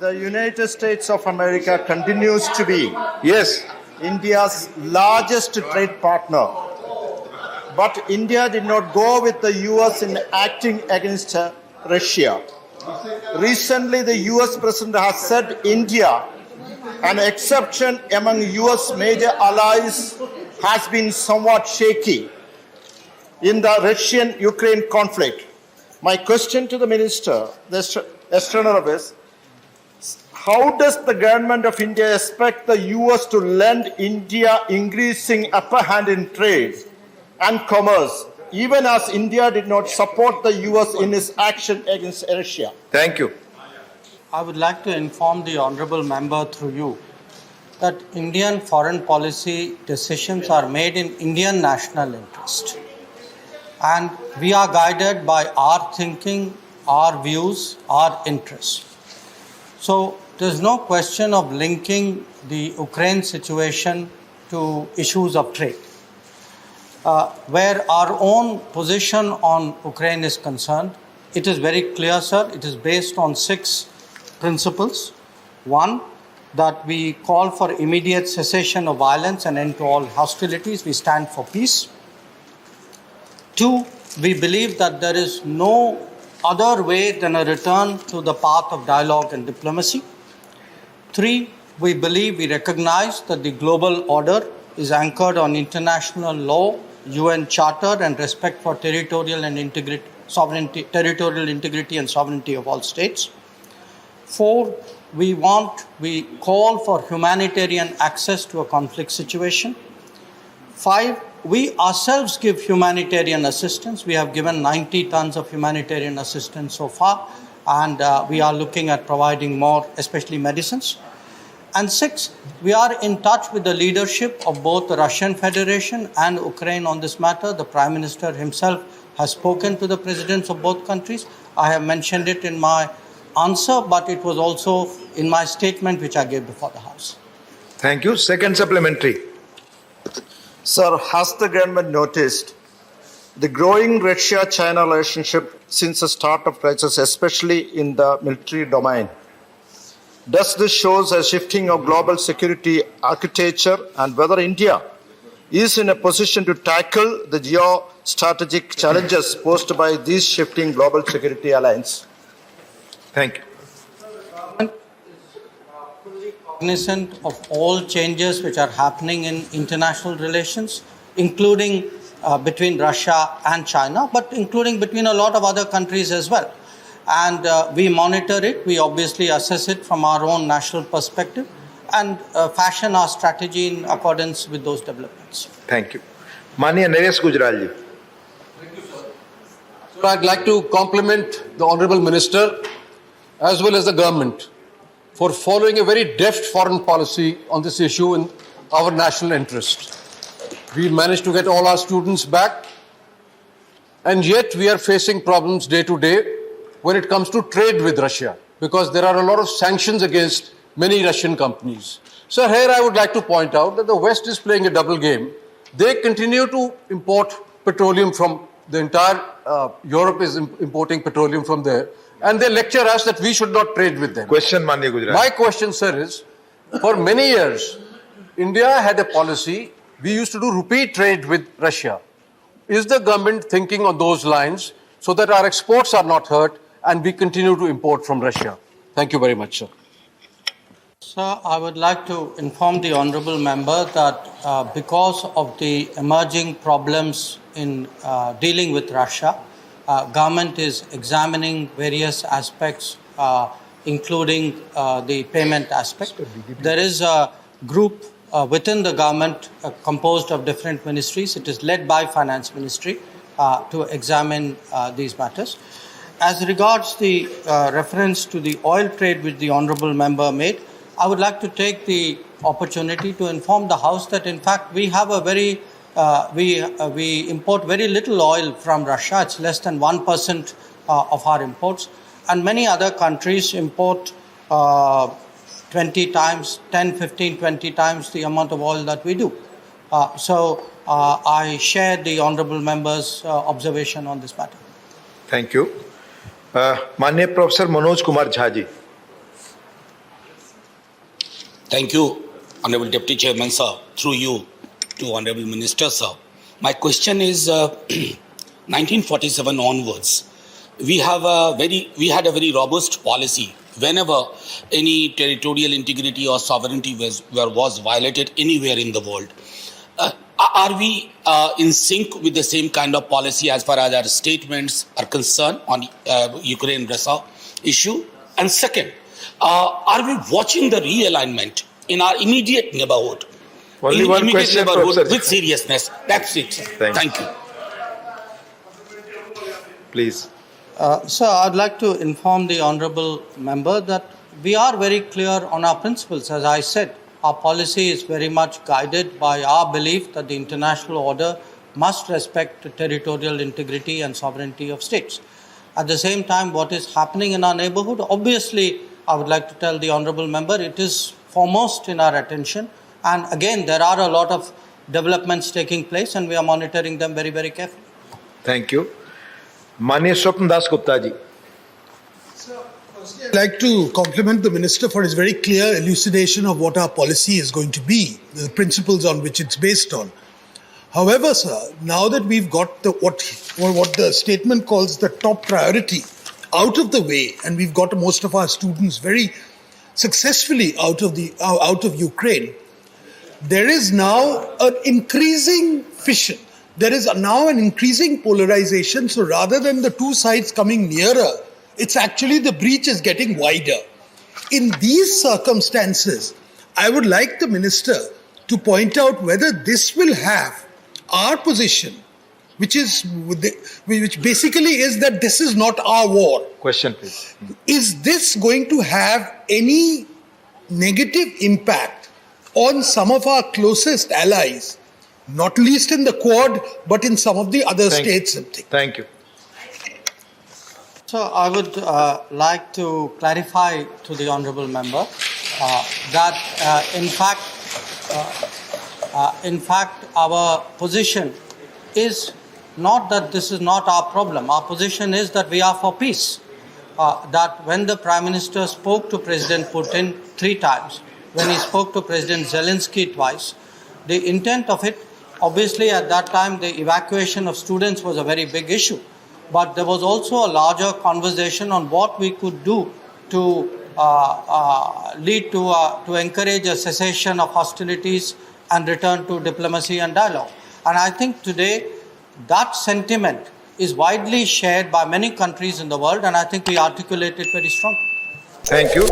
The United States of America continues to be Yes. India's largest trade partner. But India did not go with the US in acting against Russia. Recently, the US President has said India, an exception among US major allies, has been somewhat shaky in the Russian-Ukraine conflict. My question to the Minister, the External Affairs, how does the government of India expect the US to lend India increasing upper hand in trade and commerce, even as India did not support the US in its action against Russia? Thank you. I would like to inform the honorable member through you that Indian foreign policy decisions are made in Indian national interest. And we are guided by our thinking, our views, our interests. So there's no question of linking the Ukraine situation to issues of trade. Where our own position on Ukraine is concerned, it is very clear, sir. It is based on 6 principles. 1, that we call for immediate cessation of violence and end to all hostilities. We stand for peace. 2, we believe that there is no other way than a return to the path of dialogue and diplomacy. 3, we believe, we recognize that the global order is anchored on international law, UN Charter, and respect for territorial integrity and sovereignty of all states. 4, we call for humanitarian access to a conflict situation. 5, we ourselves give humanitarian assistance. We have given 90 tons of humanitarian assistance so far, and we are looking at providing more, especially medicines. And 6, we are in touch with the leadership of both the Russian Federation and Ukraine on this matter. The Prime Minister himself has spoken to the presidents of both countries. I have mentioned it in my answer, but it was also in my statement which I gave before the House. Thank you. Second supplementary. Sir, has the government noticed the growing Russia-China relationship since the start of crisis, especially in the military domain? Does this show a shifting of global security architecture, and whether India is in a position to tackle the geostrategic challenges posed by these shifting global security alliances? Thank you. Cognizant of all changes which are happening in international relations, including between Russia and China, but including between a lot of other countries as well. And we monitor it, we obviously assess it from our own national perspective and fashion our strategy in accordance with those developments. Thank you. Manya Naresh Gujralji. So I'd like to compliment the Honourable Minister as well as the government for following a very deft foreign policy on this issue in our national interest. We managed to get all our students back, and yet we are facing problems day to day when it comes to trade with Russia, because there are a lot of sanctions against many Russian companies. So here I would like to point out that the West is playing a double game. They continue to import petroleum from the entire Europe is importing petroleum from there, and they lecture us that we should not trade with them. Question, Manya Gujralji. My question, sir, is, for many years, India had a policy, we used to do rupee trade with Russia. Is the government thinking on those lines so that our exports are not hurt and we continue to import from Russia? Thank you very much, sir. Sir, I would like to inform the honourable member that because of the emerging problems in dealing with Russia, government is examining various aspects, including the payment aspect. There is a group within the government composed of different ministries. It is led by Finance Ministry to examine these matters. As regards the reference to the oil trade which the honourable member made, I would like to take the opportunity to inform the House that in fact we have a very we import very little oil from Russia. It's less than 1% of our imports, and many other countries import 20 times, 10, 15, 20 times the amount of oil that we do. So I share the honourable member's observation on this matter. Thank you. Manya Professor Manoj Kumar Jha ji. Thank you, Honorable Deputy Chairman, sir. Through you to Honorable Minister, sir. My question is, 1947 onwards, we had a very robust policy. Whenever any territorial integrity or sovereignty was violated anywhere in the world, are we in sync with the same kind of policy as far as our statements are concerned on Ukraine-Russia issue? And second, are we watching the realignment in our immediate neighborhood? Only one question, Professor. With seriousness. That's it. Thank you. Please. Sir, I'd like to inform the honourable member that we are very clear on our principles. As I said, our policy is very much guided by our belief that the international order must respect the territorial integrity and sovereignty of states. At the same time, what is happening in our neighbourhood, obviously, I would like to tell the honourable member, it is foremost in our attention. And again, there are a lot of developments taking place and we are monitoring them very, very carefully. Thank you. Manya Swapn Das Gupta ji. I'd like to compliment the Minister for his very clear elucidation of what our policy is going to be, the principles on which it's based on. However, sir, now that we've got what the statement calls the top priority out of the way, and we've got most of our students very successfully out of Ukraine, there is now an increasing fission. There is now an increasing polarization. So rather than the two sides coming nearer, it's actually the breach is getting wider. In these circumstances, I would like the Minister to point out whether this will have our position, which basically is that this is not our war. Question, please. Is this going to have any negative impact on some of our closest allies, not least in the Quad, but in some of the other states and things? Thank you. So I would like to clarify to the honourable member that in fact our position is not that this is not our problem. Our position is that we are for peace. That when the Prime Minister spoke to President Putin 3 times, when he spoke to President Zelensky twice, the intent of it, obviously at that time the evacuation of students was a very big issue. But there was also a larger conversation on what we could do to lead to encourage a cessation of hostilities and return to diplomacy and dialogue. And I think today that sentiment is widely shared by many countries in the world, and I think we articulate it very strongly. Thank you.